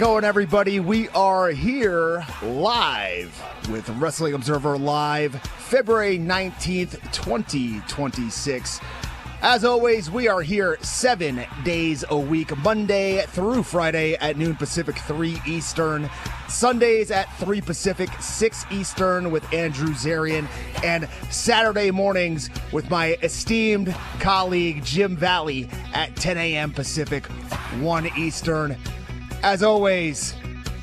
going, everybody? We are here live with Wrestling Observer Live, February 19th, 2026. As always, we are here 7 days a week, Monday through Friday at noon Pacific, 3 Eastern. Sundays at 3 Pacific, 6 Eastern with Andrew Zarian. And Saturday mornings with my esteemed colleague Jim Valley at 10 a.m. Pacific, 1 Eastern. As always,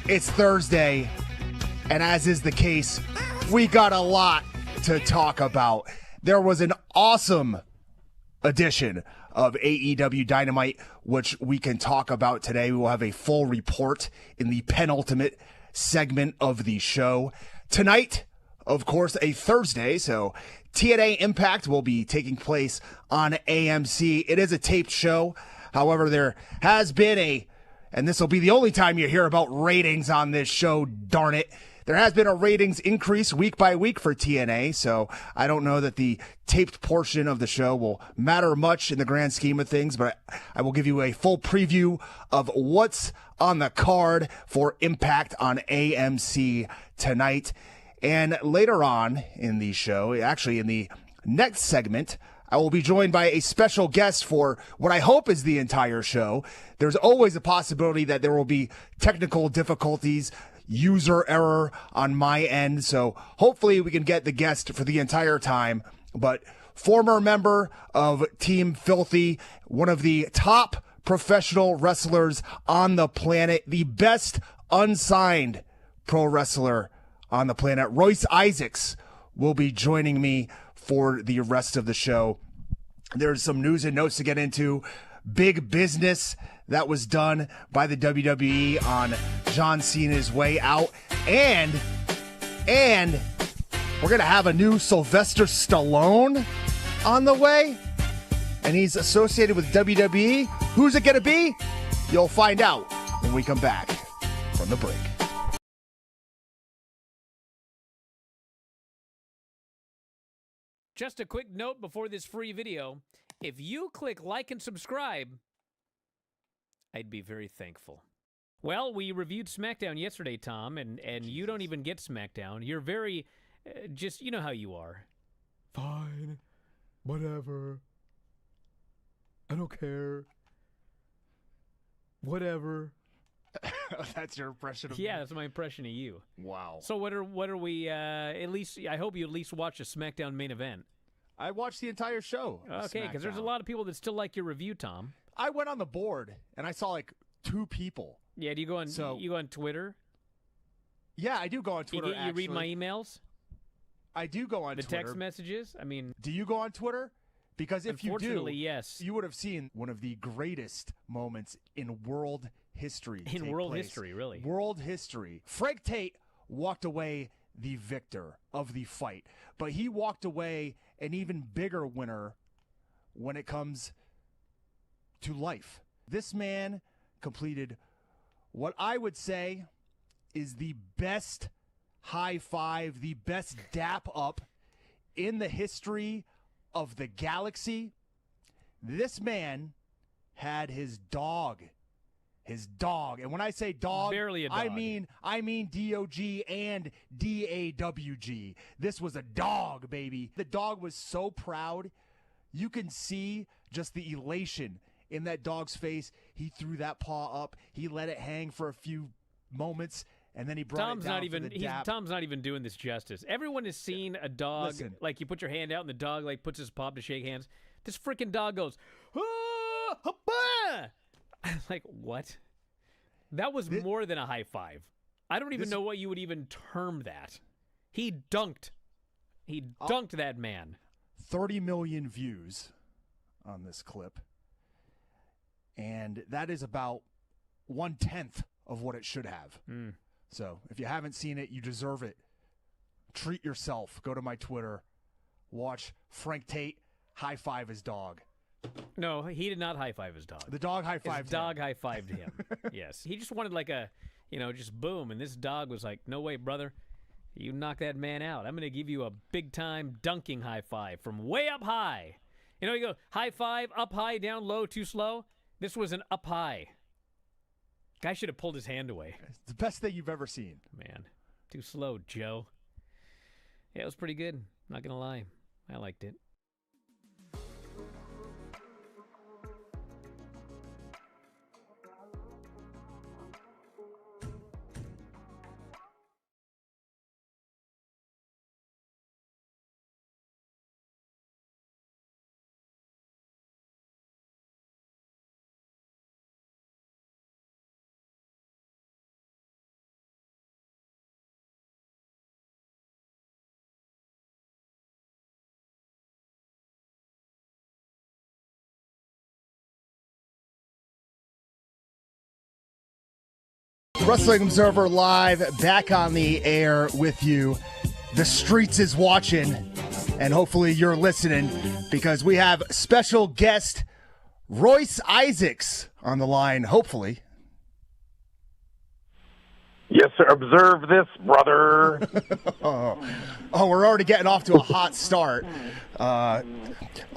it's Thursday, and as is the case, we got a lot to talk about. There was an awesome edition of AEW Dynamite, which we can talk about today. We will have a full report in the penultimate segment of the show. Tonight, of course, a Thursday, so TNA Impact will be taking place on AMC. It is a taped show. However, there has been and this will be the only time you hear about ratings on this show, darn it. There has been a ratings increase week by week for TNA, so I don't know that the taped portion of the show will matter much in the grand scheme of things, but I will give you a full preview of what's on the card for Impact on AMC tonight. And later on in the show, actually in the next segment, I will be joined by a special guest for what I hope is the entire show. There's always a possibility that there will be technical difficulties, user error on my end, so hopefully we can get the guest for the entire time. But former member of Team Filthy, one of the top professional wrestlers on the planet, the best unsigned pro wrestler on the planet, Royce Isaacs, will be joining me for the rest of the show. There's some news and notes to get into. Big business that was done by the WWE on John Cena's way out. And we're going to have a new Sylvester Stallone on the way. And he's associated with WWE. Who's it going to be? You'll find out when we come back from the break. Just a quick note before this free video. If you click like and subscribe, I'd be very thankful. Well, we reviewed SmackDown yesterday, Tom, and you don't even get SmackDown. You're very, just, you know how you are. Fine. Whatever. I don't care. Whatever. That's your impression of me? Yeah, that's my impression of you. Wow. So what are we, at least, I hope you at least watch a SmackDown main event. I watched the entire show. Okay, because there's a lot of people that still like your review, Tom. I went on the board, and I saw like 2 people. Yeah, do you go on Twitter? Yeah, I do go on Twitter, You read my emails? I do go on the Twitter. Text messages? I mean... Do you go on Twitter? Because if you do, unfortunately, yes. You would have seen one of the greatest moments in world history. In world history, really. World history. Frank Tate walked away the victor of the fight, but he walked away an even bigger winner when it comes to life. This man completed what I would say is the best high five, the best dap up in the history of the galaxy. This man had his dog. And when I say dog, barely a dog. I mean D-O-G and D-A-W-G. This was a dog, baby. The dog was so proud. You can see just the elation in that dog's face. He threw that paw up. He let it hang for a few moments, and then he brought it down for the dap. Tom's not even doing this justice. Everyone has seen a dog, like you put your hand out and the dog like puts his paw up to shake hands. This freaking dog goes, ah, ha-bah! Like, what? That was more than a high five. I don't even know what you would even term that. He dunked. He dunked that man. 30 million views on this clip. And that is about 1/10 of what it should have. So if you haven't seen it, you deserve it. Treat yourself. Go to my Twitter. Watch Frank Tate high five his dog. No, he did not high five his dog. The dog high fived him. His dog high fived him. Yes. He just wanted like a, just boom. And this dog was like, no way, brother. You knock that man out. I'm going to give you a big time dunking high five from way up high. You go high five, up high, down low, too slow. This was an up high. Guy should have pulled his hand away. It's the best thing you've ever seen. Man, too slow, Joe. Yeah, it was pretty good. Not going to lie. I liked it. Wrestling Observer Live, back on the air with you. The streets is watching, and hopefully you're listening, because we have special guest Royce Isaacs on the line, hopefully. Yes, sir. Observe this, brother. Oh, we're already getting off to a hot start.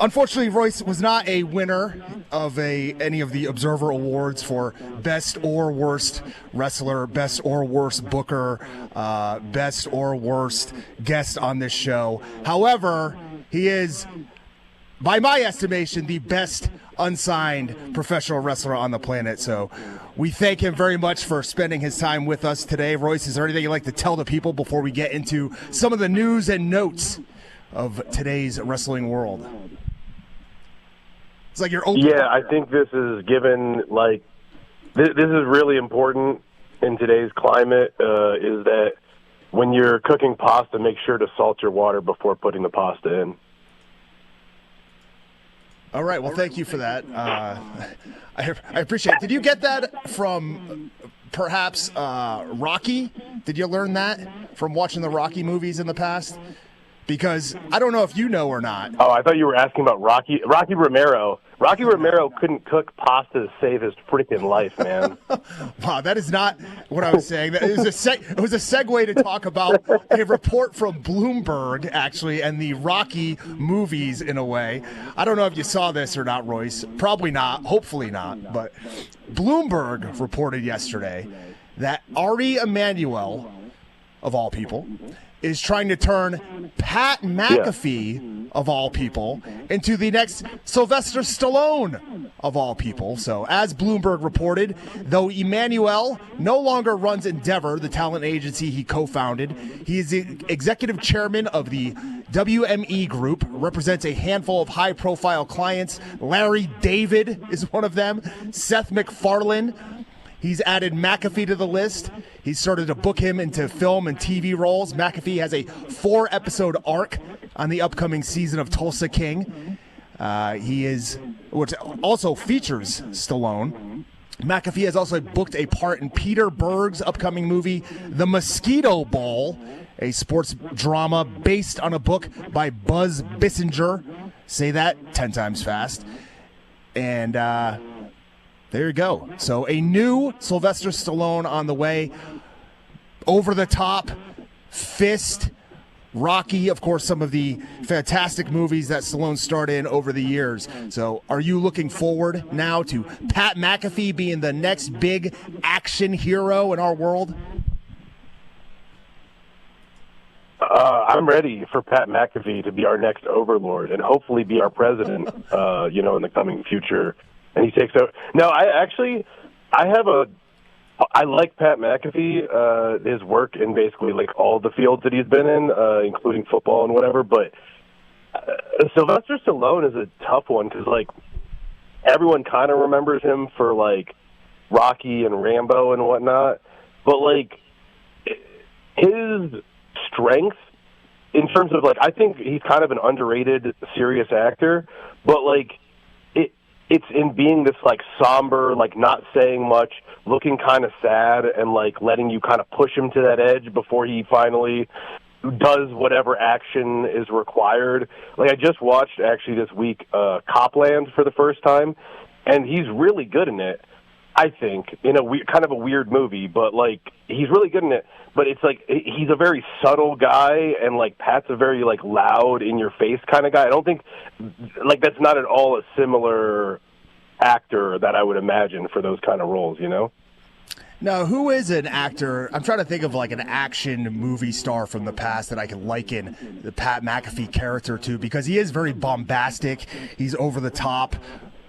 Unfortunately, Royce was not a winner of any of the Observer Awards for Best or Worst Wrestler, Best or Worst Booker, Best or Worst Guest on this show. However, he is, by my estimation, the best unsigned professional wrestler on the planet. So we thank him very much for spending his time with us today. Royce, is there anything you'd like to tell the people before we get into some of the news and notes of today's wrestling world? It's like you're open. Yeah, I think this is given, like, this is really important in today's climate, is that when you're cooking pasta, make sure to salt your water before putting the pasta in. All right, well, thank you for that. I appreciate it. Did you get that from perhaps Rocky? Did you learn that from watching the Rocky movies in the past? Because I don't know if you know or not. Oh, I thought you were asking about Rocky Romero. Rocky Romero couldn't cook pasta to save his freaking life, man. Wow, that is not what I was saying. It was a segue to talk about a report from Bloomberg, actually, and the Rocky movies in a way. I don't know if you saw this or not, Royce. Probably not. Hopefully not. But Bloomberg reported yesterday that Ari Emanuel, of all people, is trying to turn Pat McAfee, of all people, into the next Sylvester Stallone, of all people. So, as Bloomberg reported, though Emanuel no longer runs Endeavor, the talent agency he co-founded, he is the executive chairman of the WME Group, represents a handful of high-profile clients. Larry David is one of them. Seth MacFarlane. He's added McAfee to the list. He's started to book him into film and TV roles. McAfee has a 4-episode arc on the upcoming season of Tulsa King. Which also features Stallone. McAfee has also booked a part in Peter Berg's upcoming movie, The Mosquito Bowl, a sports drama based on a book by Buzz Bissinger. Say that 10 times fast. And there you go. So a new Sylvester Stallone on the way. Over the Top, Fist, Rocky, of course, some of the fantastic movies that Stallone starred in over the years. So are you looking forward now to Pat McAfee being the next big action hero in our world? I'm ready for Pat McAfee to be our next overlord and hopefully be our president, in the coming future. And he takes over. No, I like Pat McAfee, his work in basically like all the fields that he's been in, including football and whatever. But Sylvester Stallone is a tough one because like everyone kind of remembers him for like Rocky and Rambo and whatnot. But like his strength in terms of like, I think he's kind of an underrated serious actor, but like it's in being this like somber, like not saying much, looking kind of sad, and like letting you kind of push him to that edge before he finally does whatever action is required. Like I just watched actually this week Copland for the first time, and he's really good in it. I think in a kind of a weird movie, but like he's really good in it. But it's like he's a very subtle guy, and like Pat's a very like loud, in your face kind of guy. I don't think like that's not at all a similar actor that I would imagine for those kind of roles, you know? Now, who is an actor? I'm trying to think of like an action movie star from the past that I can liken the Pat McAfee character to, because he is very bombastic. He's over the top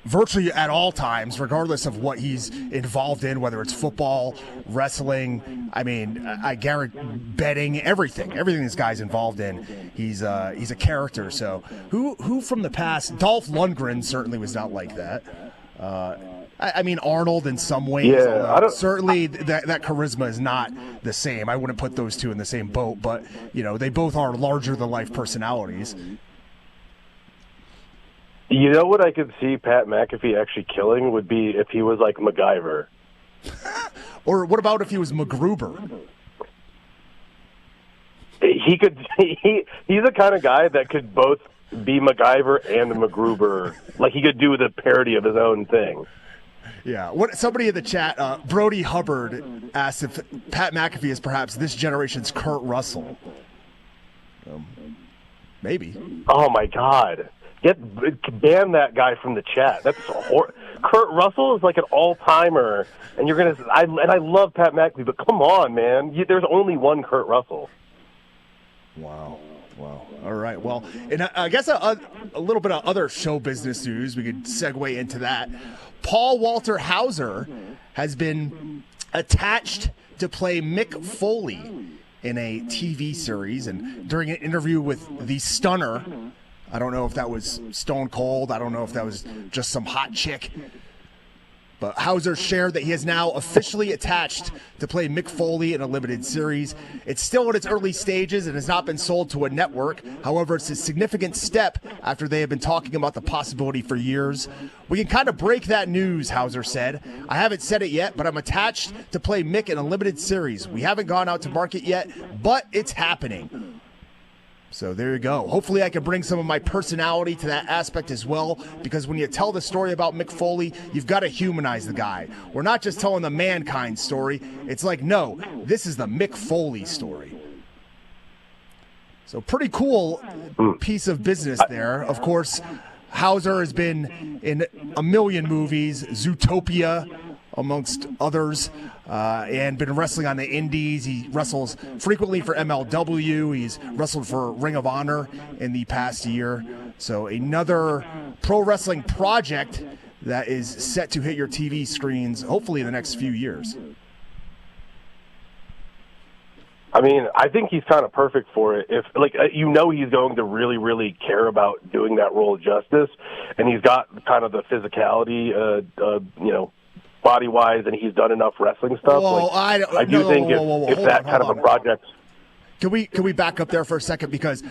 virtually at all times, regardless of what he's involved in, whether it's football, wrestling. I mean, I guarantee betting, everything this guy's involved in. He's a character. So who from the past? Dolph Lundgren certainly was not like that. I mean, Arnold in some ways. Yeah, certainly that charisma is not the same. I wouldn't put those two in the same boat, but they both are larger than life personalities. You know what I could see Pat McAfee actually killing would be if he was like MacGyver. Or what about if he was MacGruber? He could. He's the kind of guy that could both be MacGyver and MacGruber. Like he could do the parody of his own thing. Yeah. Somebody in the chat, Brody Hubbard, asked if Pat McAfee is perhaps this generation's Kurt Russell. Maybe. Oh my God! Ban that guy from the chat. That's Kurt Russell is like an all-timer, and you're gonna. I love Pat McAfee, but come on, man. There's only one Kurt Russell. Wow. All right. Well, and I guess a little bit of other show business news. We could segue into that. Paul Walter Hauser has been attached to play Mick Foley in a TV series, and during an interview with the Stunner, I don't know if that was Stone Cold. I don't know if that was just some hot chick. But Hauser shared that he is now officially attached to play Mick Foley in a limited series. It's still in its early stages and has not been sold to a network. However, it's a significant step after they have been talking about the possibility for years. We can kind of break that news, Hauser said. I haven't said it yet, but I'm attached to play Mick in a limited series. We haven't gone out to market yet, but it's happening. So there you go. Hopefully I can bring some of my personality to that aspect as well, because when you tell the story about Mick Foley, you've got to humanize the guy. We're not just telling the Mankind story. It's like, no, this is the Mick Foley story. So pretty cool piece of business there. Of course, Hauser has been in a million movies, Zootopia, amongst others, and been wrestling on the indies. He wrestles frequently for MLW. He's wrestled for Ring of Honor in the past year. So another pro wrestling project that is set to hit your TV screens, hopefully in the next few years. I mean, I think he's kind of perfect for it. If, like, he's going to really, really care about doing that role justice, and he's got kind of the physicality, body-wise, and he's done enough wrestling stuff. Whoa, I do think if that kind of a project. Can we back up there for a second, because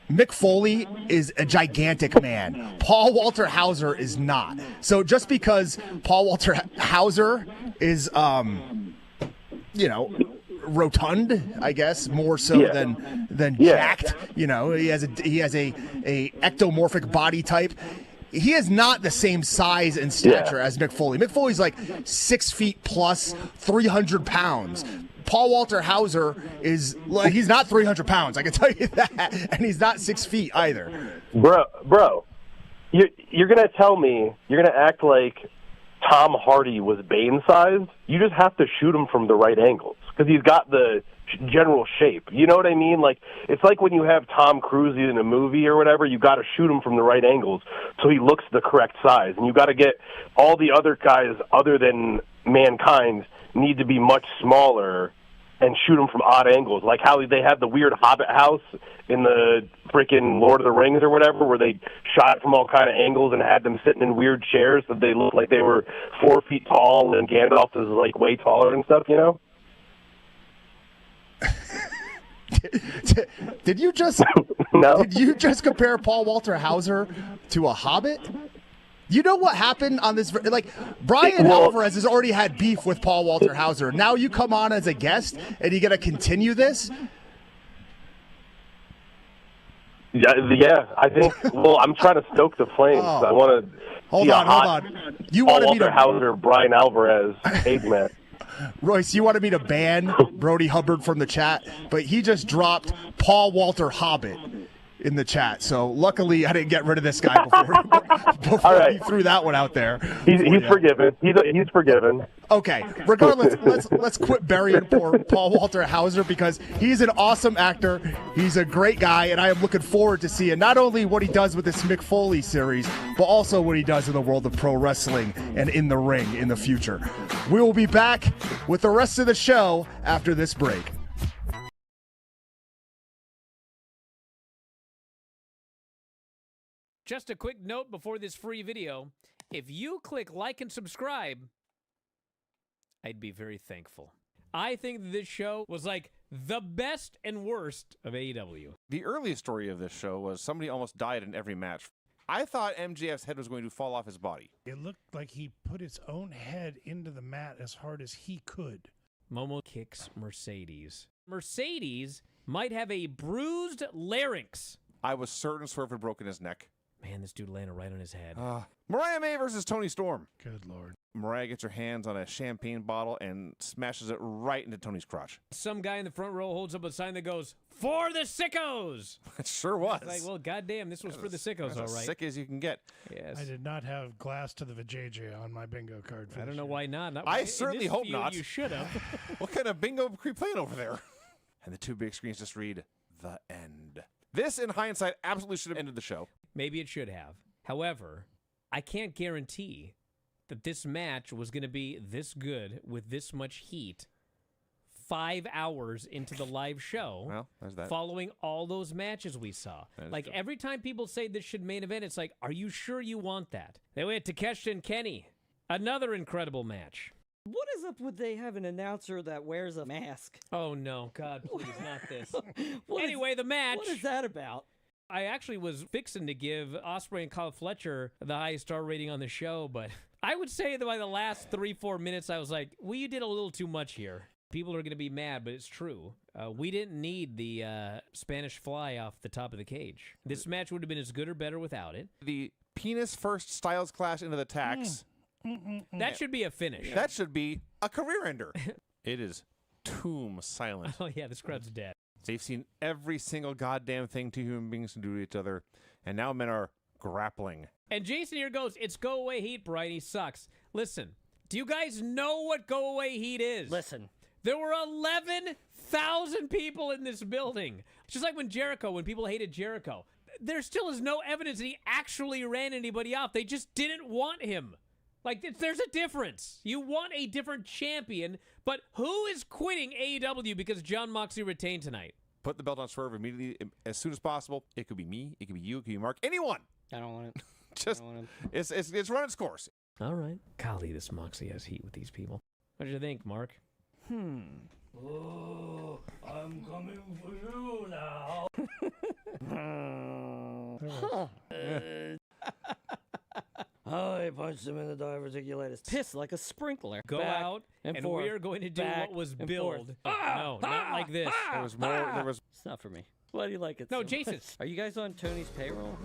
Mick Foley is a gigantic man. Paul Walter Hauser is not. So just because Paul Walter Hauser is, rotund, I guess, more so than jacked. He has a ectomorphic body type. He is not the same size and stature as Mick Foley. Mick Foley's like 6 feet plus, 300 pounds. Paul Walter Hauser is like, he's not 300 pounds, I can tell you that, and he's not 6 feet either. Bro, you're gonna tell me you're gonna act like Tom Hardy was Bane-sized? You just have to shoot him from the right angles because he's got the general shape. You know what I mean? Like, it's like when you have Tom Cruise in a movie or whatever, you got to shoot him from the right angles so he looks the correct size. And you got to get all the other guys other than Mankind need to be much smaller and shoot them from odd angles. Like how they had the weird Hobbit house in the freaking Lord of the Rings or whatever, where they shot from all kind of angles and had them sitting in weird chairs so they looked like they were 4 feet tall and Gandalf is like way taller and stuff, you know? Did you just No. Did you just compare Paul Walter Hauser to a Hobbit? You know what happened on this? Like, Bryan Alvarez has already had beef with Paul Walter Hauser. Now you come on as a guest, and you got to continue this? Yeah, I think. Well, I'm trying to stoke the flames. Oh. I want to. Hold on. You Paul wanted me Walter to Hauser, Bryan Alvarez, Eggman. Royce, you wanted me to ban Brody Hubbard from the chat, but he just dropped Paul Walter Hobbit in the chat. So luckily I didn't get rid of this guy before he threw that one out there. He's forgiven. He's forgiven. Okay. Regardless, let's quit burying poor Paul Walter Hauser because he's an awesome actor. He's a great guy, and I am looking forward to seeing not only what he does with this Mick Foley series, but also what he does in the world of pro wrestling and in the ring in the future. We will be back with the rest of the show after this break. Just a quick note before this free video. If you click like and subscribe, I'd be very thankful. I think this show was like the best and worst of AEW. The earliest story of this show was somebody almost died in every match. I thought MJF's head was going to fall off his body. It looked like he put his own head into the mat as hard as he could. Momo kicks Mercedes. Mercedes might have a bruised larynx. I was certain Swerve had broken his neck. Man, this dude landed right on his head. Mariah May versus Toni Storm. Good Lord. Mariah gets her hands on a champagne bottle and smashes it right into Tony's crotch. Some guy in the front row holds up a sign that goes, "For the sickos!" It sure was. Like, well, goddamn, this was for the sickos, all right. As sick as you can get. Yes. I did not have glass to the vajayjay on my bingo card. I don't know why not. I certainly hope not. You should have. What kind of bingo are you playing over there? And the two big screens just read, "The End." This, in hindsight, absolutely should have ended the show. Maybe it should have. However, I can't guarantee that this match was going to be this good with this much heat 5 hours into the live show. Well, there's that. Following all those matches we saw. Like, true. every time people say this should main event, it's like, are you sure you want that? They went Takeshita and Kenny. Another incredible match. What is up with they have an announcer that wears a mask? Oh, no. God, please, not this. What Anyway, the match. What is that about? I actually was fixing to give Ospreay and Kyle Fletcher the highest star rating on the show, but I would say that by the last 3-4 minutes, I was like, well, you did a little too much here. People are going to be mad, but it's true. We didn't need the Spanish fly off the top of the cage. This match would have been as good or better without it. The penis first Styles Clash into the tax. That should be a finish. That should be a career ender. It is tomb silent. Oh, yeah, this crowd's dead. They've seen every single goddamn thing two human beings can do to each other, and now men are grappling. And Jason here goes, it's go away heat, Brian. He sucks. Listen, do you guys know what go away heat is? Listen. There were 11,000 people in this building. It's just like when people hated Jericho. There still is no evidence that he actually ran anybody off. They just didn't want him. Like, there's a difference. You want a different champion, but who is quitting AEW because Jon Moxley retained tonight? Put the belt on Swerve immediately, as soon as possible. It could be me, it could be you, it could be Mark, anyone. I don't want it. Just, it's run its course. All right. Golly, this Moxley has heat with these people. What did you think, Mark? Oh, I'm coming for you now. I punched him in the diverticulitis. Piss like a sprinkler. Go Back out, and forth, we are going to do back what was and billed. forth. No, not like this. There was more. There was. It's not for me. Why do you like it No, so Jason. much? Are you guys on Tony's payroll?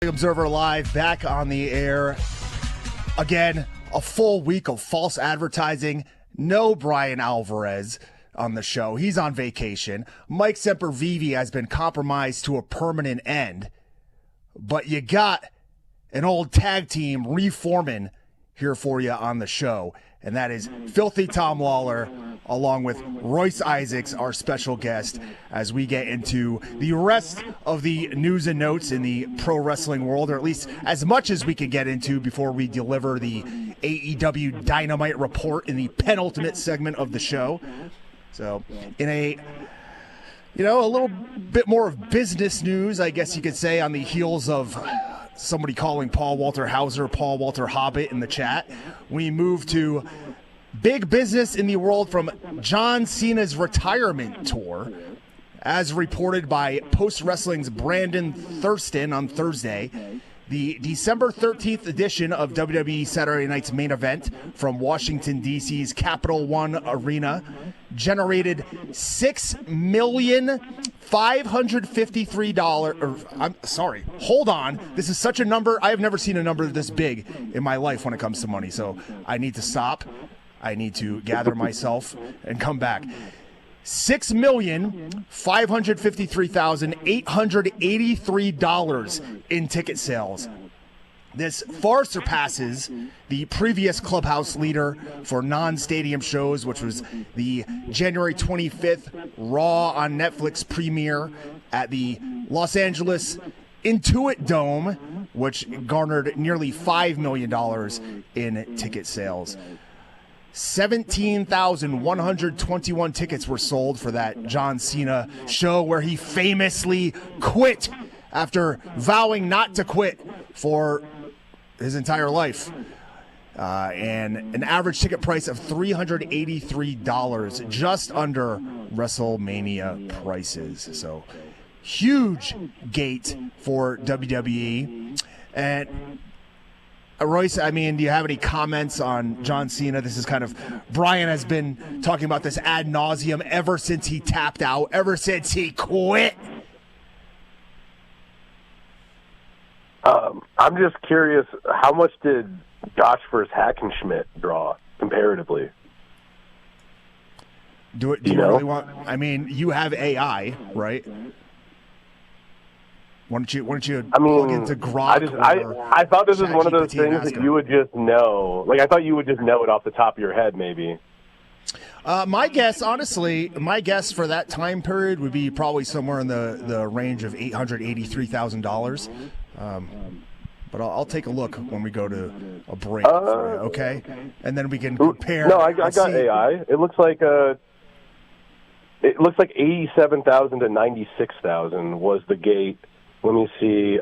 Observer Live back on the air. Again, a full week of false advertising. No Bryan Alvarez on the show. He's on vacation. Mike Sempervive has been compromised to a permanent end. But you got an old tag team reforming here for you on the show. And that is Filthy Tom Lawler, along with Royce Isaacs, our special guest, as we get into the rest of the news and notes in the pro wrestling world, or at least as much as we can get into before we deliver the AEW Dynamite report in the penultimate segment of the show. So in a little bit more of business news, I guess you could say, on the heels of somebody calling Paul Walter Hauser Paul Walter Hobbit in the chat, we move to big business in the world from John Cena's retirement tour. As reported by Post Wrestling's Brandon Thurston on Thursday, The December 13th edition of WWE Saturday Night's Main Event from Washington, D.C.'s Capital One Arena generated $6,553,000. I'm sorry. Hold on. This is such a number. I have never seen a number this big in my life when it comes to money. So I need to stop. I need to gather myself and come back. $6,553,883 in ticket sales. This far surpasses the previous clubhouse leader for non-stadium shows, which was the January 25th Raw on Netflix premiere at the Los Angeles Intuit Dome, which garnered nearly $5 million in ticket sales. 17,121 tickets were sold for that John Cena show where he famously quit after vowing not to quit for his entire life. And an average ticket price of $383, just under WrestleMania prices. So huge gate for WWE. And Royce, I mean, do you have any comments on John Cena? This is kind of, Bryan has been talking about this ad nauseum ever since he tapped out, ever since he quit. I'm just curious, how much did Gotch vs. Hackenschmidt draw comparatively? Do you really want? I mean, you have AI, right? Why don't you plug into Grok? I thought this was one of those things that you would just know. Like, I thought you would just know it off the top of your head, maybe. My guess for that time period would be probably somewhere in the range of $883,000. But I'll take a look when we go to a break, okay? And then we can compare. No, I got AI. It looks like 87,000 to 96,000 was the gate. Let me see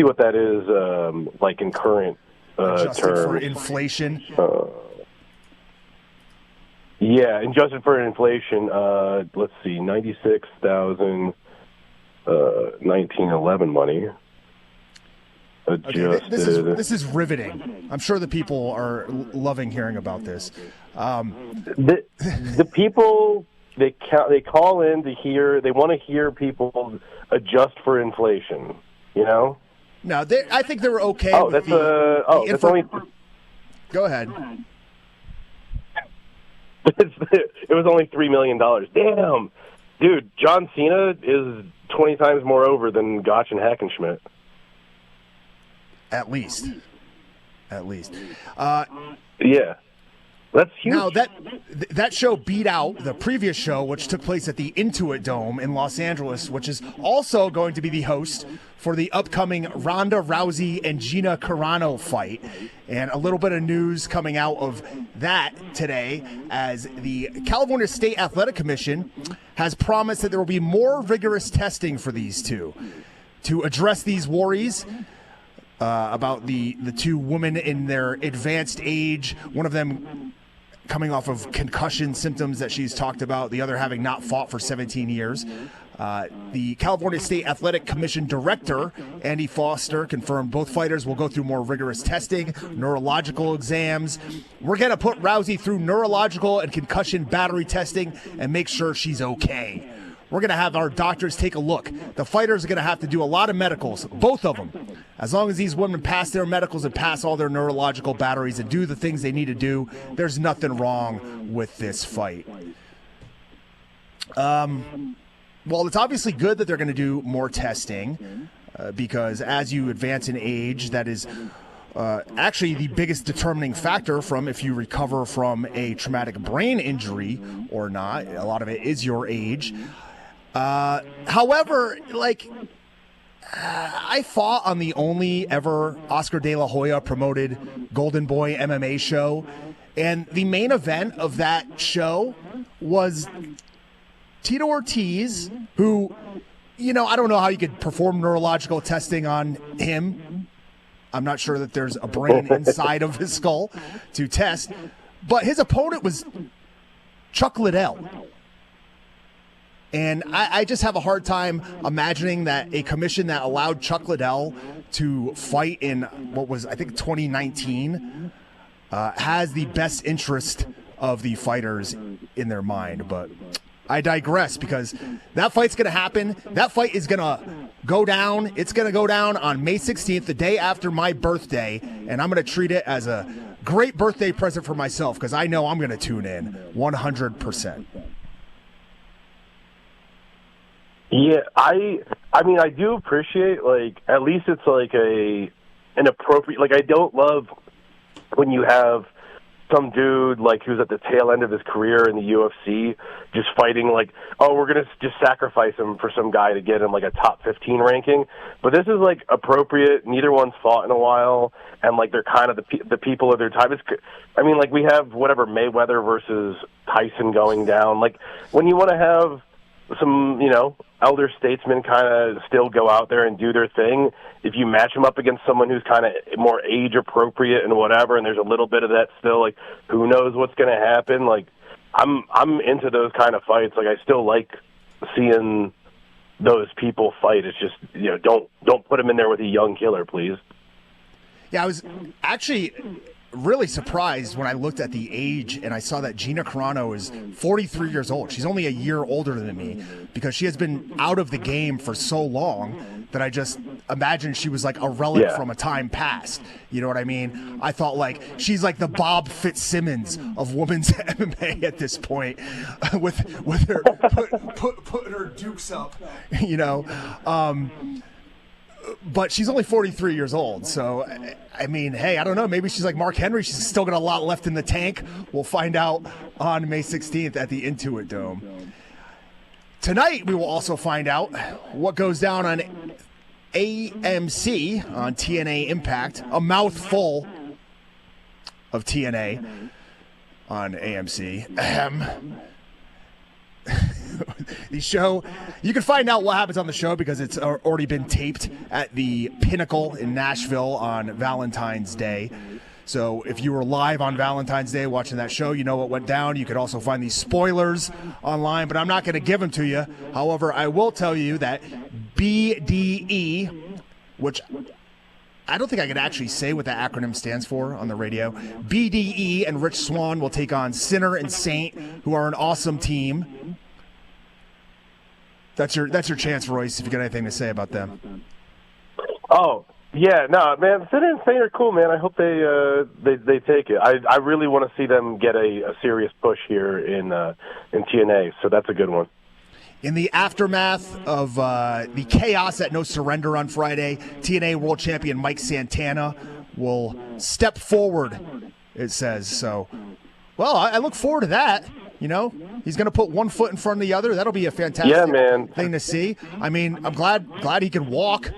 what that is like in current adjusted terms. for inflation. Yeah, adjusted for inflation. Let's see, 96,000, 1911 money. Okay, this is riveting. I'm sure the people are loving hearing about this. The people they call in to hear. They want to hear people adjust for inflation. You know. No, I think they were okay. Oh, with that's only. Go ahead. It was only $3 million. Damn, dude, John Cena is 20 times more over than Gotch and Hackenschmidt. At least. Yeah. That's huge. Now, that show beat out the previous show, which took place at the Intuit Dome in Los Angeles, which is also going to be the host for the upcoming Ronda Rousey and Gina Carano fight. And a little bit of news coming out of that today, as the California State Athletic Commission has promised that there will be more rigorous testing for these two to address these worries about the two women in their advanced age, one of them coming off of concussion symptoms that she's talked about, the other having not fought for 17 years. The California State Athletic Commission Director, Andy Foster, confirmed both fighters will go through more rigorous testing, neurological exams. We're going to put Rousey through neurological and concussion battery testing and make sure she's okay. We're going to have our doctors take a look. The fighters are going to have to do a lot of medicals, both of them. As long as these women pass their medicals and pass all their neurological batteries and do the things they need to do, there's nothing wrong with this fight. Well, it's obviously good that they're going to do more testing because as you advance in age, that is actually the biggest determining factor from if you recover from a traumatic brain injury or not. A lot of it is your age. However, I fought on the only ever Oscar De La Hoya promoted Golden Boy MMA show, and the main event of that show was Tito Ortiz, who, I don't know how you could perform neurological testing on him. I'm not sure that there's a brain inside of his skull to test, but his opponent was Chuck Liddell. And I just have a hard time imagining that a commission that allowed Chuck Liddell to fight in what was, I think, 2019 has the best interest of the fighters in their mind. But I digress, because that fight's going to happen. That fight is going to go down. It's going to go down on May 16th, the day after my birthday, and I'm going to treat it as a great birthday present for myself, because I know I'm going to tune in 100%. Yeah, I mean, I do appreciate, like, at least it's like an appropriate, like, I don't love when you have some dude, like, who's at the tail end of his career in the UFC just fighting, like, oh, we're going to just sacrifice him for some guy to get him, like, a top 15 ranking. But this is, like, appropriate. Neither one's fought in a while, and, like, they're kind of the people of their time. I mean, like, we have whatever Mayweather versus Tyson going down. Like, when you want to have some, you know, elder statesmen kind of still go out there and do their thing, if you match them up against someone who's kind of more age appropriate and whatever, and there's a little bit of that still, like, who knows what's going to happen, like, I'm into those kind of fights. Like, I still like seeing those people fight. It's just, you know, don't put them in there with a young killer, please. Yeah, I was actually really surprised when I looked at the age and I saw that Gina Carano is 43 years old. She's only a year older than me, because she has been out of the game for so long that I just imagined she was like a relic from a time past. You know what I mean? I thought, like, she's like the Bob Fitzsimmons of women's MMA at this point, with her putting her dukes up, you know. But she's only 43 years old, so, I mean, hey, I don't know. Maybe she's like Mark Henry. She's still got a lot left in the tank. We'll find out on May 16th at the Intuit Dome. Tonight, we will also find out what goes down on AMC on TNA Impact. A mouthful of TNA on AMC. The show, you can find out what happens on the show because it's already been taped at the Pinnacle in Nashville on Valentine's Day. So if you were live on Valentine's Day watching that show, you know what went down. You could also find these spoilers online, but I'm not going to give them to you. However, I will tell you that BDE, which I don't think I could actually say what that acronym stands for on the radio. BDE and Rich Swann will take on Sinner and Saint, who are an awesome team. That's your chance, Royce, if you got anything to say about them. Oh, yeah, no, man, Sinner and Saint are cool, man. I hope they take it. I really want to see them get a serious push here in TNA, so that's a good one. In the aftermath of the chaos at No Surrender on Friday, TNA World Champion Mike Santana will step forward, it says. So, well, I look forward to that. You know, he's going to put one foot in front of the other. That'll be a fantastic thing to see. I mean, I'm glad he can walk.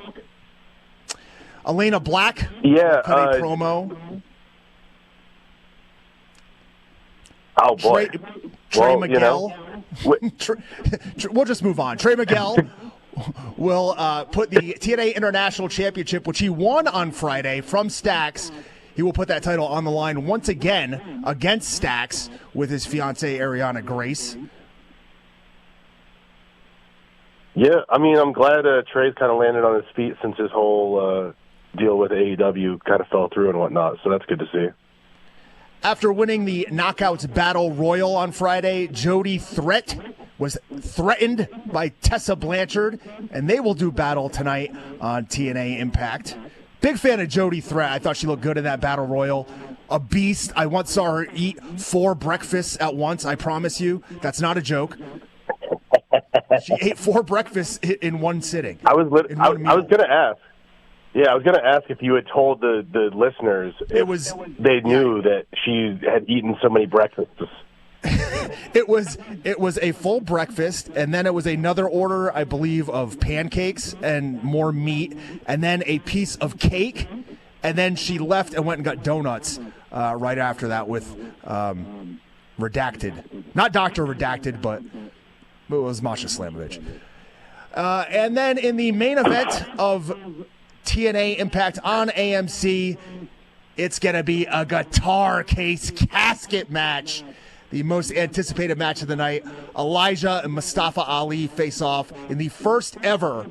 Elena Black cut a promo. Oh, boy. Trey Miguel. You know. We'll just move on. Trey Miguel will put the TNA International Championship, which he won on Friday from Stax. He will put that title on the line once again against Stax with his fiancée, Ariana Grace. Yeah, I mean, I'm glad Trey's kind of landed on his feet since his whole deal with AEW kind of fell through and whatnot, so that's good to see. After winning the Knockouts Battle Royal on Friday, Jody Threat was threatened by Tessa Blanchard, and they will do battle tonight on TNA Impact. Big fan of Jody Threat. I thought she looked good in that Battle Royal. A beast. I once saw her eat 4 breakfasts at once. I promise you. That's not a joke. She ate 4 breakfasts in one sitting. I was going to ask. Yeah, I was going to ask if you had told the listeners if they knew that she had eaten so many breakfasts. It was a full breakfast, and then it was another order, I believe, of pancakes and more meat, and then a piece of cake, and then she left and went and got donuts right after that with Redacted. Not Dr. Redacted, but it was Masha Slamovich. And then in the main event of TNA Impact on AMC, it's going to be a guitar case casket match the most anticipated match of the night. Elijah and Mustafa Ali face off in the first ever,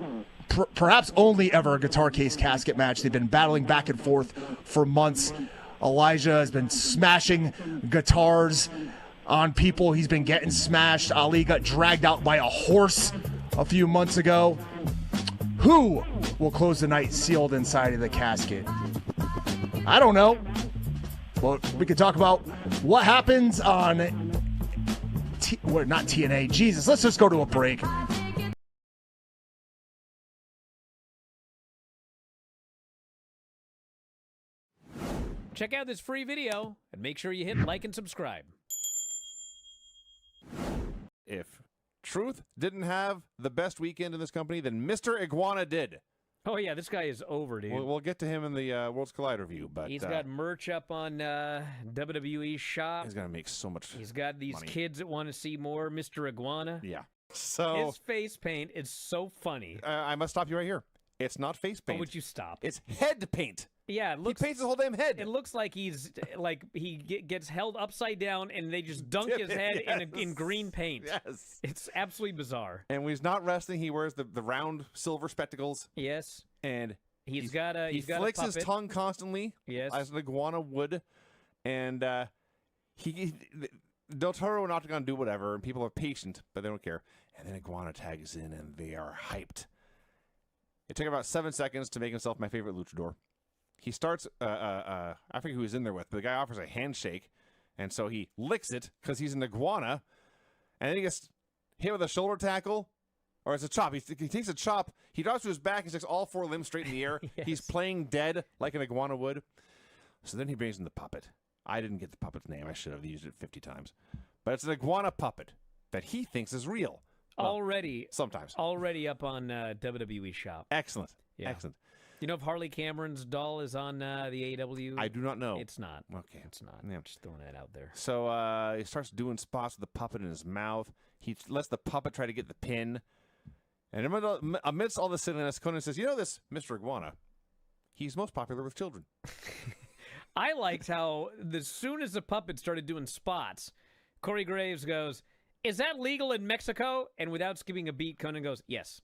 perhaps only ever, Guitar Case Casket match. They've been battling back and forth for months. Elijah has been smashing guitars on people. He's been getting smashed. Ali got dragged out by a horse a few months ago. Who will close the night sealed inside of the casket? I don't know. Well, we could talk about what happens on not TNA. Jesus, let's just go to a break. Check out this free video and make sure you hit like and subscribe. If Truth didn't have the best weekend in this company, then Mr. Iguana did. Oh, yeah, this guy is over, dude. We'll get to him in the Worlds Collide review. But he's got merch up on WWE Shop. He's going to make so much He's got these money. kids that want to see more Mr. Iguana. Yeah. So his face paint is so funny. I must stop you right here. It's not face paint. Oh, would you stop? It's head paint. Yeah, it looks, he paints his whole damn head. It looks like he's gets held upside down and they just dunk his head in green paint. Yes. It's absolutely bizarre. And when he's not wrestling, he wears the round silver spectacles. Yes. And he flicks his tongue constantly. Yes. As an iguana would. And Del Toro and Octagon do whatever, and people are patient, but they don't care. And then Iguana tags in, and they are hyped. It took about 7 seconds to make himself my favorite luchador. He starts, I forget who he's in there with, but the guy offers a handshake, and so he licks it because he's an iguana, and then he gets hit with a shoulder tackle, or it's a chop. He takes a chop, he drops to his back, he sticks all four limbs straight in the air. Yes. He's playing dead like an iguana would. So then he brings in the puppet. I didn't get the puppet's name. I should have used it 50 times. But it's an iguana puppet that he thinks is real. Well, sometimes. Already up on WWE Shop. Excellent. Yeah. Excellent. You know if Harley Cameron's doll is on the AEW? I do not know. It's not. Okay. It's not. Yeah. Just throwing that out there. So he starts doing spots with the puppet in his mouth. He lets the puppet try to get the pin. And amidst all the silliness, Conan says, you know this, Mr. Iguana, he's most popular with children. I liked how as soon as the puppet started doing spots, Corey Graves goes, is that legal in Mexico? And without skipping a beat, Conan goes, yes.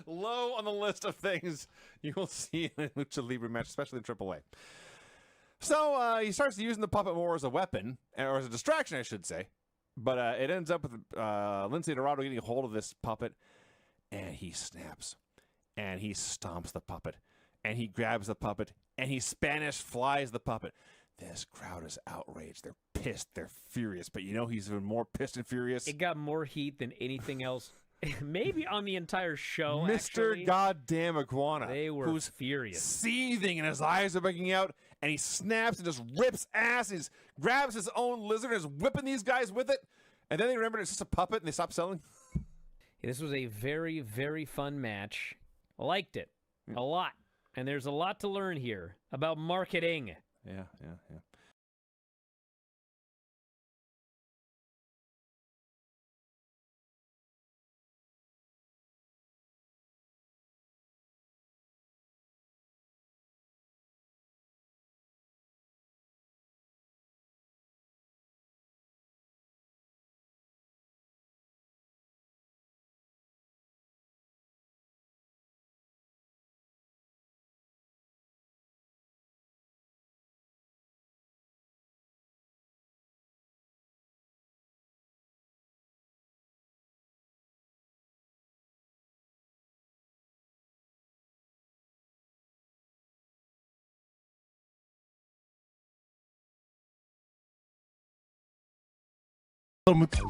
Low on the list of things you will see in a Lucha Libre match, especially in AAA. So he starts using the puppet more as a weapon, or as a distraction, I should say. But it ends up with Lindsay Dorado getting a hold of this puppet, and he snaps. And he stomps the puppet. And he grabs the puppet, and he Spanish flies the puppet. This crowd is outraged. They're pissed. They're furious. But you know he's even more pissed and furious? It got more heat than anything else. Maybe on the entire show, Mr. actually. Goddamn Iguana. They were who's furious. Seething, and his eyes are breaking out, and he snaps and just rips ass. He grabs his own lizard and is whipping these guys with it. And then they remember it's just a puppet, and they stop selling. This was a very, very fun match. I liked it a lot. And there's a lot to learn here about marketing. Yeah.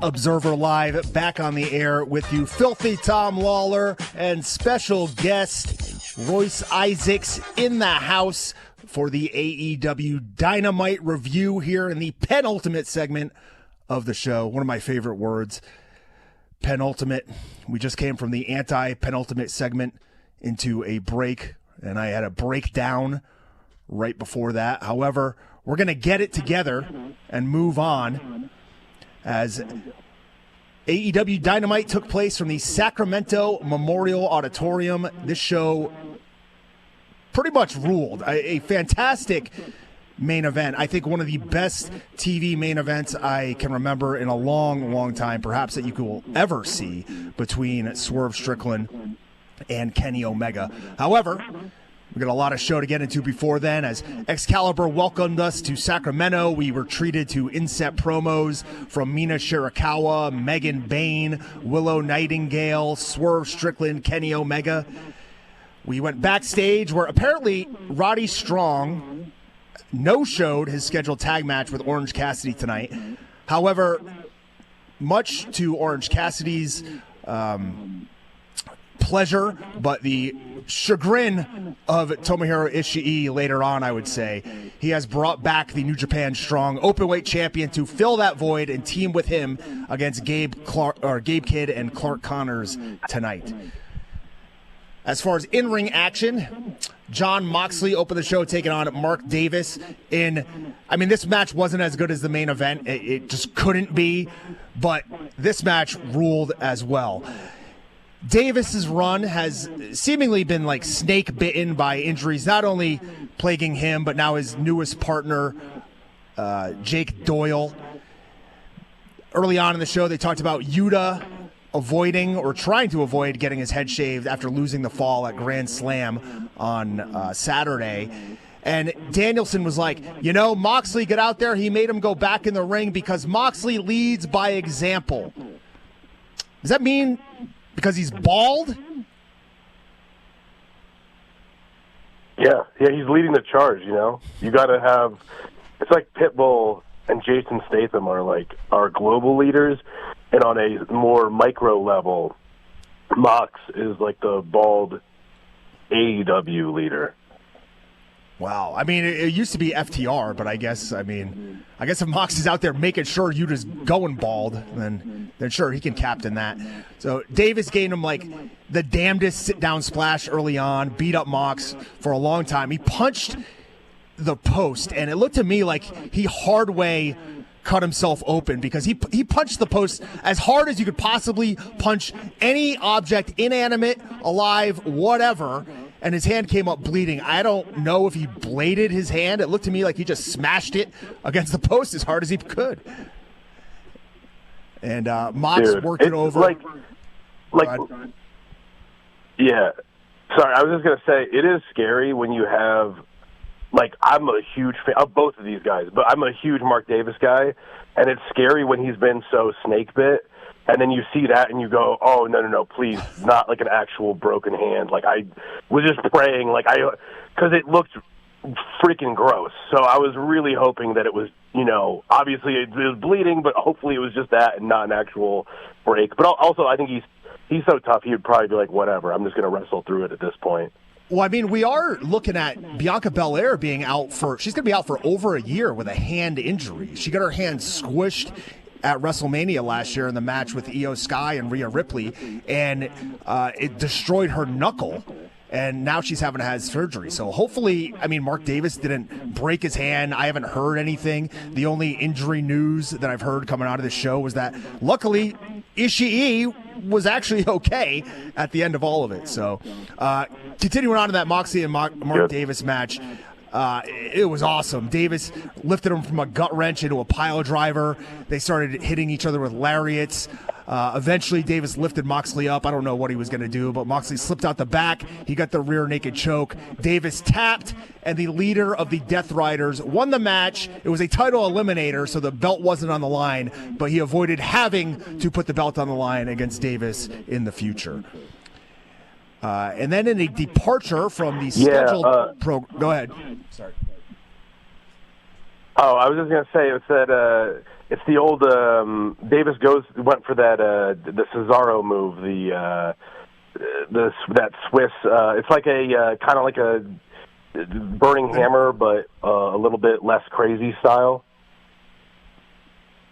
Observer Live back on the air with you, Filthy Tom Lawler and special guest Royce Isaacs in the house for the AEW Dynamite review here in the penultimate segment of the show. One of my favorite words, penultimate. We just came from the anti-penultimate segment into a break, and I had a breakdown right before that. However, we're going to get it together and move on as AEW Dynamite took place from the Sacramento Memorial Auditorium. This show pretty much ruled. A fantastic main event. I think one of the best TV main events I can remember in a long, long time, perhaps that you will ever see, between Swerve Strickland and Kenny Omega. However, we got a lot of show to get into before then. As Excalibur welcomed us to Sacramento, we were treated to inset promos from Mina Shirakawa, Megan Bain, Willow Nightingale, Swerve Strickland, Kenny Omega. We went backstage where apparently Roddy Strong no-showed his scheduled tag match with Orange Cassidy tonight. However, much to Orange Cassidy's pleasure, but the chagrin of Tomohiro Ishii later on, I would say, he has brought back the New Japan Strong Openweight champion to fill that void and team with him against Gabe Kidd and Clark Connors tonight. As far in in-ring action, Jon Moxley opened the show taking on Mark Davis this match wasn't as good as the main event. It just couldn't be, but this match ruled as well. Davis's run has seemingly been like snake bitten by injuries, not only plaguing him, but now his newest partner, Jake Doyle. Early on in the show, they talked about Yuta avoiding or trying to avoid getting his head shaved after losing the fall at Grand Slam on Saturday. And Danielson was like, Moxley got out there. He made him go back in the ring because Moxley leads by example. Does that mean because he's bald? Yeah, he's leading the charge, You got to have – it's like Pitbull and Jason Statham are global leaders, and on a more micro level, Mox is like the bald AEW leader. Wow. It used to be FTR, but I guess if Mox is out there making sure Yuta's going bald, then sure, he can captain that. So Davis gave him the damnedest sit-down splash early on, beat up Mox for a long time. He punched the post, and it looked to me like he hard way cut himself open because he punched the post as hard as you could possibly punch any object, inanimate, alive, whatever, and his hand came up bleeding. I don't know if he bladed his hand. It looked to me like he just smashed it against the post as hard as he could. And Mox worked it over. Yeah. Sorry, I was just going to say, it is scary when you have, I'm a huge fan of both of these guys, but I'm a huge Mark Davis guy, and it's scary when he's been so snake bit, and then you see that and you go, oh, no, please, not like an actual broken hand. I was just praying, because it looked freaking gross. So I was really hoping that it was, obviously it was bleeding, but hopefully it was just that and not an actual break. But also, I think he's so tough, he would probably be like, whatever, I'm just going to wrestle through it at this point. Well, we are looking at Bianca Belair being out she's going to be out for over a year with a hand injury. She got her hand squished at WrestleMania last year in the match with Io Sky and Rhea Ripley, and it destroyed her knuckle. And now she's having to have surgery. So hopefully, Mark Davis didn't break his hand. I haven't heard anything. The only injury news that I've heard coming out of the show was that luckily Ishii was actually okay at the end of all of it. So continuing on to that Moxley and Mark Davis match, it was awesome. Davis lifted him from a gut wrench into a pile driver. They started hitting each other with lariats. Eventually, Davis lifted Moxley up. I don't know what he was going to do, but Moxley slipped out the back. He got the rear naked choke. Davis tapped, and the leader of the Death Riders won the match. It was a title eliminator, so the belt wasn't on the line, but he avoided having to put the belt on the line against Davis in the future. And then in a departure from the scheduled program. Go ahead. Sorry. Oh, I was just going to say it's the old Davis went for that the Cesaro move, that Swiss. It's like a kind of like a burning hammer, but a little bit less crazy style.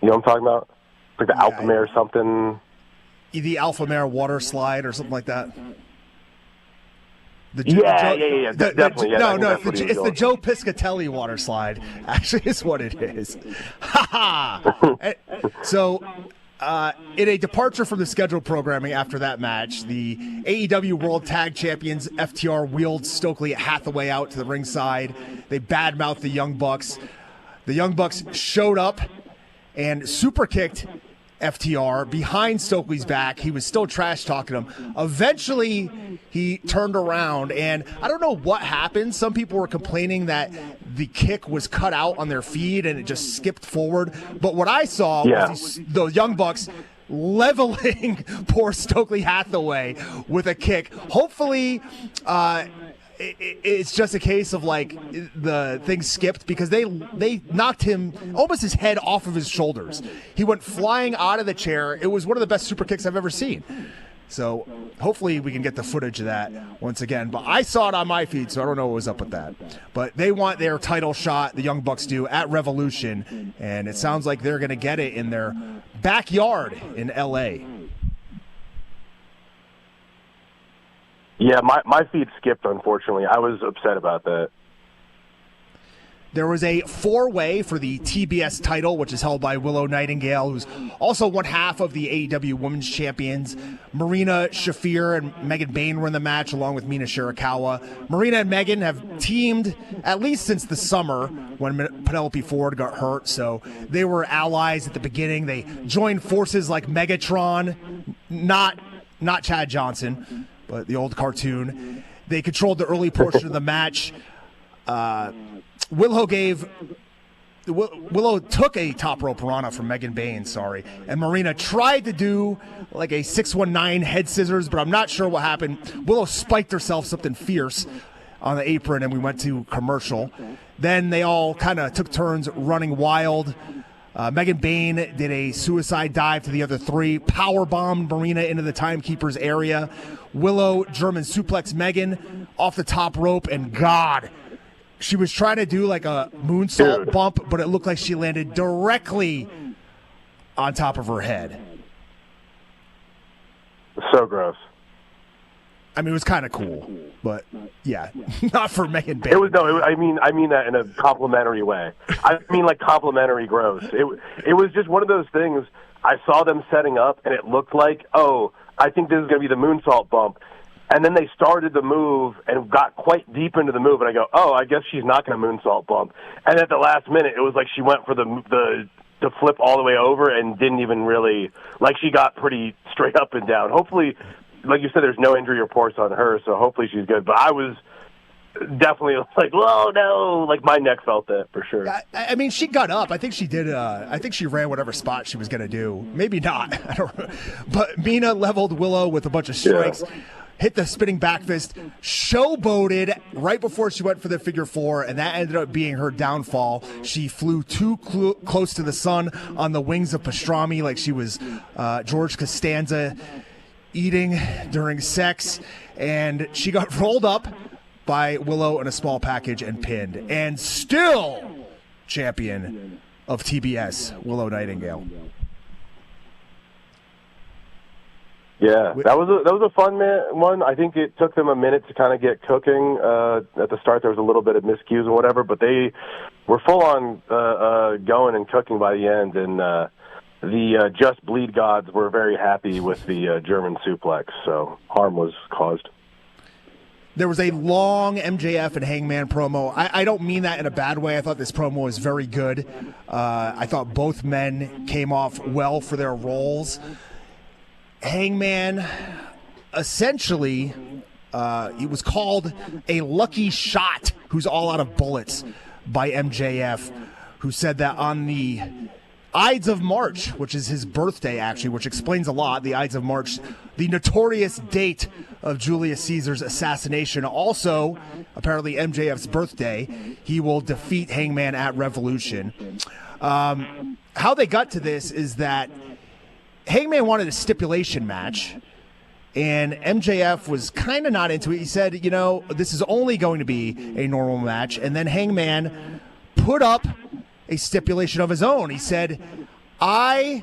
You know what I'm talking about? It's like the Alpha Mare or something. The Alpha Mare water slide or something like that. Definitely. It's the Joe Piscatelli water slide. Actually, is what it is. Ha ha. So, in a departure from the scheduled programming after that match, the AEW World Tag Champions FTR wheeled Stokely Hathaway out to the ringside. They badmouthed the Young Bucks. The Young Bucks showed up and super kicked FTR behind Stokely's back. He was still trash talking him. Eventually, he turned around, and I don't know what happened. Some people were complaining that the kick was cut out on their feed and it just skipped forward. But what I saw was the Young Bucks leveling poor Stokely Hathaway with a kick. Hopefully, it's just a case of like the thing skipped because they knocked him almost his head off of his shoulders. He went flying out of the chair. It was one of the best super kicks I've ever seen. So hopefully we can get the footage of that once again. But I saw it on my feed, so I don't know what was up with that. But they want their title shot, the Young Bucks do, at Revolution. And it sounds like they're going to get it in their backyard in L.A. Yeah, my feed skipped, unfortunately. I was upset about that. There was a four-way for the TBS title, which is held by Willow Nightingale, who's also one half of the AEW Women's Champions. Marina Shafir and Megan Bayne were in the match, along with Mina Shirakawa. Marina and Megan have teamed at least since the summer when Penelope Ford got hurt, so they were allies at the beginning. They joined forces like Megatron, not Chad Johnson, but the old cartoon. They controlled the early portion of the match. Willow took a top rope Rana from Megan Bayne, and Marina tried to do like a 619 head scissors, but I'm not sure what happened. Willow spiked herself something fierce on the apron, and we went to commercial. Then they all kind of took turns running wild. Megan Bayne did a suicide dive to the other three, powerbombed Marina into the timekeeper's area. Willow German suplex Megan off the top rope, and God, she was trying to do like a moonsault bump, but it looked like she landed directly on top of her head. So gross. I mean, it was kind of cool, but yeah, not for Megan Bayne. I mean that in a complimentary way. I mean, like complimentary gross. It was just one of those things. I saw them setting up, and it looked like, I think this is going to be the moonsault bump. And then they started the move and got quite deep into the move, and I go, I guess she's not going to moonsault bump. And at the last minute, it was like she went for the flip all the way over and didn't even really, like she got pretty straight up and down. Hopefully, like you said, there's no injury reports on her, so hopefully she's good. But I was definitely like, oh no, like my neck felt that for sure. I mean, she got up. I think she did. I think she ran whatever spot she was going to do. Maybe not. I don't know. But Mina leveled Willow with a bunch of strikes. Yeah. Hit the spinning back fist, showboated right before she went for the figure four, and that ended up being her downfall. She flew too close to the sun on the wings of pastrami like she was George Costanza eating during sex, and she got rolled up by Willow in a small package and pinned. And still champion of TBS, Willow Nightingale. Yeah, that was a fun one. I think it took them a minute to kind of get cooking. At the start, there was a little bit of miscues and whatever, but they were full on going and cooking by the end. And the Just Bleed gods were very happy with the German suplex, so harm was caused. There was a long MJF and Hangman promo. I don't mean that in a bad way. I thought this promo was very good. I thought both men came off well for their roles. Hangman, essentially, he was called a lucky shot who's all out of bullets by MJF, who said that on the Ides of March, which is his birthday, actually, which explains a lot, the Ides of March, the notorious date of Julius Caesar's assassination, also apparently MJF's birthday, he will defeat Hangman at Revolution. How they got to this is that Hangman wanted a stipulation match, and MJF was kind of not into it. He said, this is only going to be a normal match. And then Hangman put up a stipulation of his own. He said, I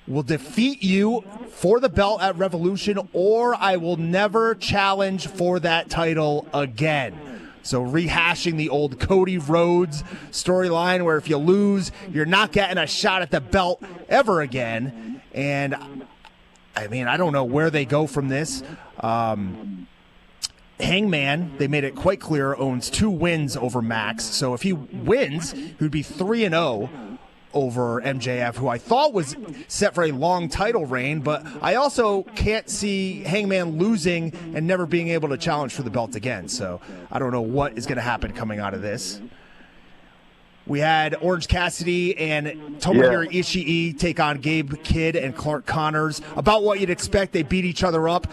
will defeat you for the belt at Revolution, or I will never challenge for that title again. So rehashing the old Cody Rhodes storyline where if you lose, you're not getting a shot at the belt ever again. And, I mean, I don't know where they go from this. Hangman, they made it quite clear, owns 2 wins over Max. So if he wins, he would be 3-0 over MJF, who I thought was set for a long title reign, but I also can't see Hangman losing and never being able to challenge for the belt again. So I don't know what is going to happen coming out of this. We had Orange Cassidy and Tomohiro Ishii take on Gabe Kidd and Clark Connors. About what you'd expect, they beat each other up.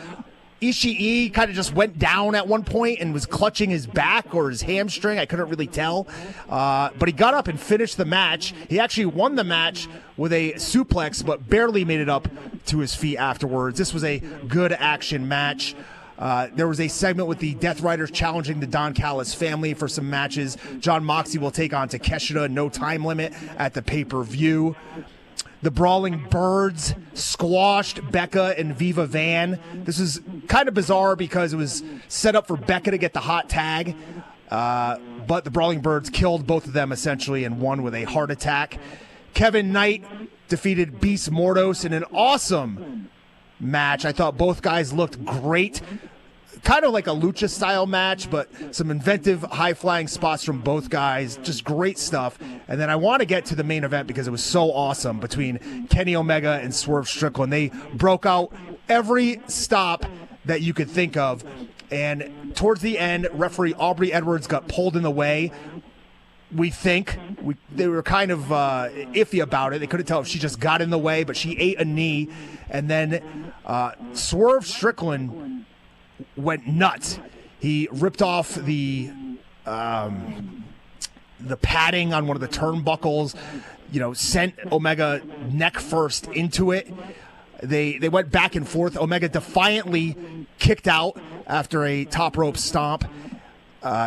Ishii kind of just went down at one point and was clutching his back or his hamstring. I couldn't really tell. But he got up and finished the match. He actually won the match with a suplex, but barely made it up to his feet afterwards. This was a good action match. There was a segment with the Death Riders challenging the Don Callis family for some matches. John Moxley will take on Takeshita, no time limit, at the pay-per-view. The Brawling Birds squashed Becca and Viva Van. This is kind of bizarre because it was set up for Becca to get the hot tag, but the Brawling Birds killed both of them essentially and won with a heart attack. Kevin Knight defeated Beast Mordos in an awesome match. I thought both guys looked great. Kind of like a lucha style match, but some inventive high-flying spots from both guys. Just great stuff. And then I want to get to the main event because it was so awesome between Kenny Omega and Swerve Strickland. They broke out every stop that you could think of. And towards the end, referee Aubrey Edwards got pulled in the way. We think they were kind of iffy about it. They couldn't tell if she just got in the way, but she ate a knee. And then Swerve Strickland went nuts. He ripped off the padding on one of the turnbuckles, sent Omega neck first into it. They went back and forth. Omega defiantly kicked out after a top rope stomp.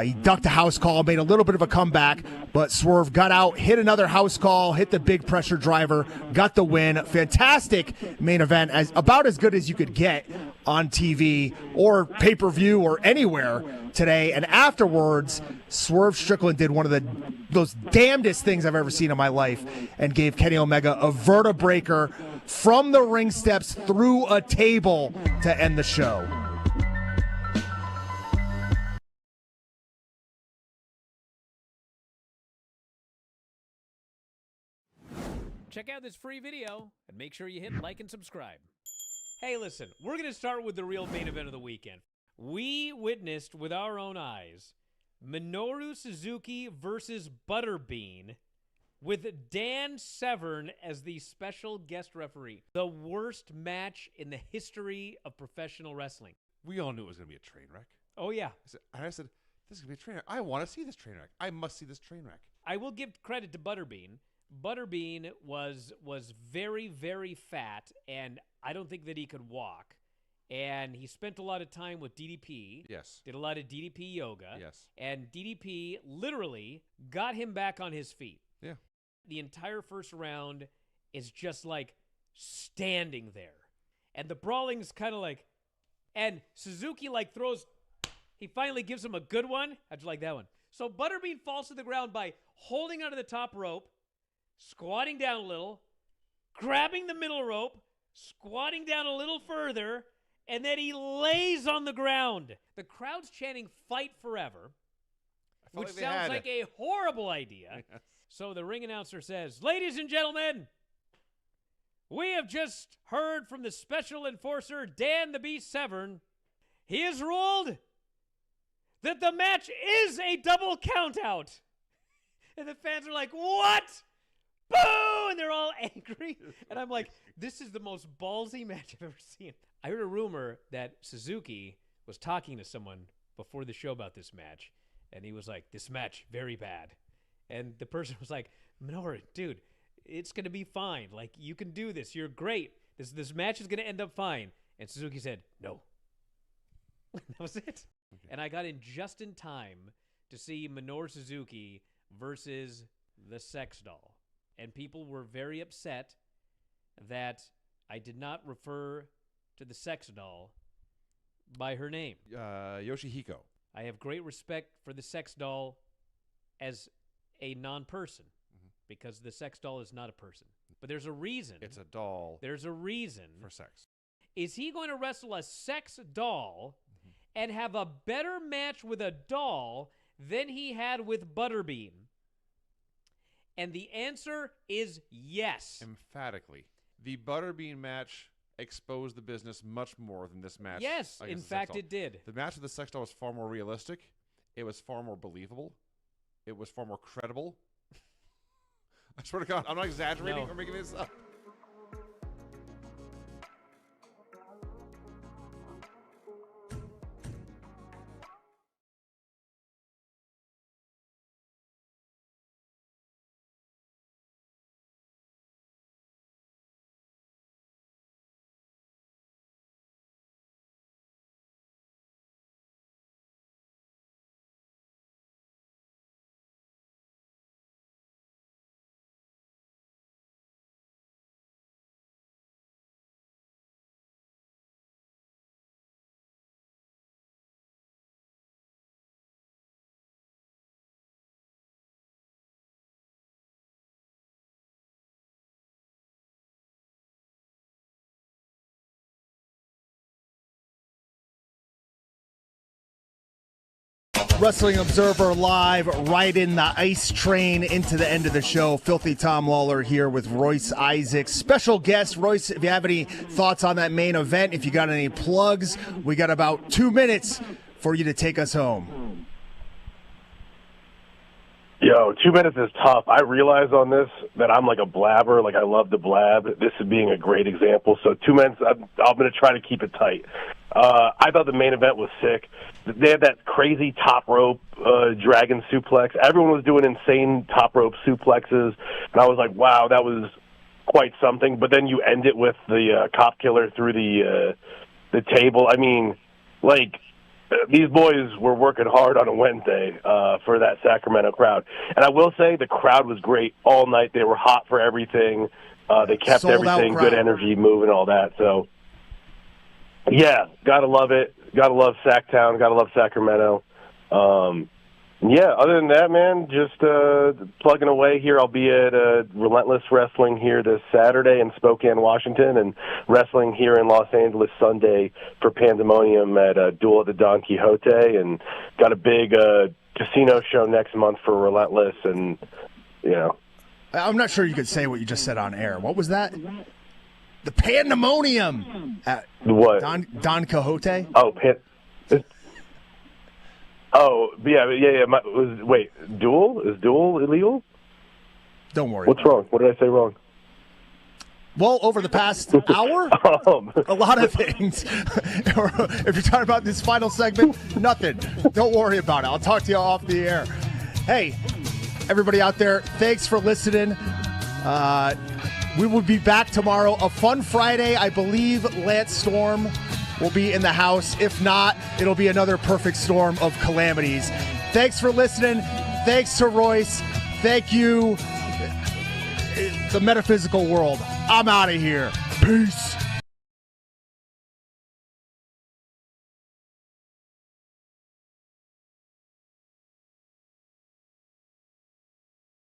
He ducked a house call, made a little bit of a comeback, but Swerve got out, hit another house call, hit the big pressure driver, got the win. Fantastic main event, about as good as you could get on TV or pay-per-view or anywhere today. And afterwards, Swerve Strickland did one of those damnedest things I've ever seen in my life and gave Kenny Omega a vertebreaker from the ring steps through a table to end the show. Check out this free video and make sure you hit like and subscribe. Hey, listen, we're going to start with the real main event of the weekend. We witnessed with our own eyes Minoru Suzuki versus Butterbean with Dan Severn as the special guest referee. The worst match in the history of professional wrestling. We all knew it was going to be a train wreck. Oh, yeah. I said, this is going to be a train wreck. I want to see this train wreck. I must see this train wreck. I will give credit to Butterbean. Butterbean was very, very fat, and I don't think that he could walk. And he spent a lot of time with DDP. Yes. Did a lot of DDP yoga. Yes. And DDP literally got him back on his feet. Yeah. The entire first round is just like standing there. And the brawling's kind of like, and Suzuki throws, he finally gives him a good one. How'd you like that one? So Butterbean falls to the ground by holding onto the top rope, squatting down a little, grabbing the middle rope, squatting down a little further, and then he lays on the ground. The crowd's chanting "Fight Forever," which sounds like a horrible idea. Yes. So the ring announcer says, "Ladies and gentlemen, we have just heard from the special enforcer, Dan the Beast Severn. He has ruled that the match is a double countout." And the fans are like, "What? Boo!" And they're all angry. And I'm like, this is the most ballsy match I've ever seen. I heard a rumor that Suzuki was talking to someone before the show about this match. And he was like, "This match, very bad." And the person was like, "Minoru, dude, it's going to be fine. Like, you can do this. You're great. This match is going to end up fine." And Suzuki said, "No." That was it. Okay. And I got in just in time to see Minoru Suzuki versus the Sex Doll. And people were very upset that I did not refer to the Sex Doll by her name. Yoshihiko. I have great respect for the Sex Doll as a non-person because the Sex Doll is not a person. But there's a reason. It's a doll. There's a reason. For sex. Is he going to wrestle a sex doll and have a better match with a doll than he had with Butterbean? And the answer is yes. Emphatically. The Butterbean match exposed the business much more than this match. Yes, in fact it did. The match with the sex doll was far more realistic. It was far more believable. It was far more credible. I swear to God, I'm not exaggerating or making this up. Wrestling Observer Live, right in the ice train into the end of the show. Filthy Tom Lawler here with Royce Isaacs. Special guest, Royce, if you have any thoughts on that main event, if you got any plugs, we got about 2 minutes for you to take us home. Yo, 2 minutes is tough. I realize on this that I'm like a blabber. Like, I love to blab. This is being a great example. So 2 minutes, I'm going to try to keep it tight. I thought the main event was sick. They had that crazy top rope dragon suplex. Everyone was doing insane top rope suplexes. And I was like, wow, that was quite something. But then you end it with the cop killer through the table. I mean, like, these boys were working hard on a Wednesday for that Sacramento crowd. And I will say the crowd was great all night. They were hot for everything. They kept everything, good energy, moving, all that. So, yeah, got to love it. Got to love Sacktown. Got to love Sacramento. Yeah, other than that, man, just plugging away here. I'll be at Relentless Wrestling here this Saturday in Spokane, Washington, and wrestling here in Los Angeles Sunday for Pandemonium at Duel of the Don Quixote, and got a big casino show next month for Relentless, and, you know. I'm not sure you could say what you just said on air. What was that? The Pandemonium at what? Don Quixote? Oh, Oh, yeah. Wait, Duel? Is Duel illegal? Don't worry. What's wrong? What did I say wrong? Well, over the past hour, a lot of things. If you're talking about this final segment, nothing. Don't worry about it. I'll talk to you off the air. Hey, everybody out there, thanks for listening. We will be back tomorrow. A fun Friday. I believe Lance Storm will be in the house. If not, it'll be another perfect storm of calamities. Thanks for listening. Thanks to Royce. Thank you, the metaphysical world. I'm out of here. Peace.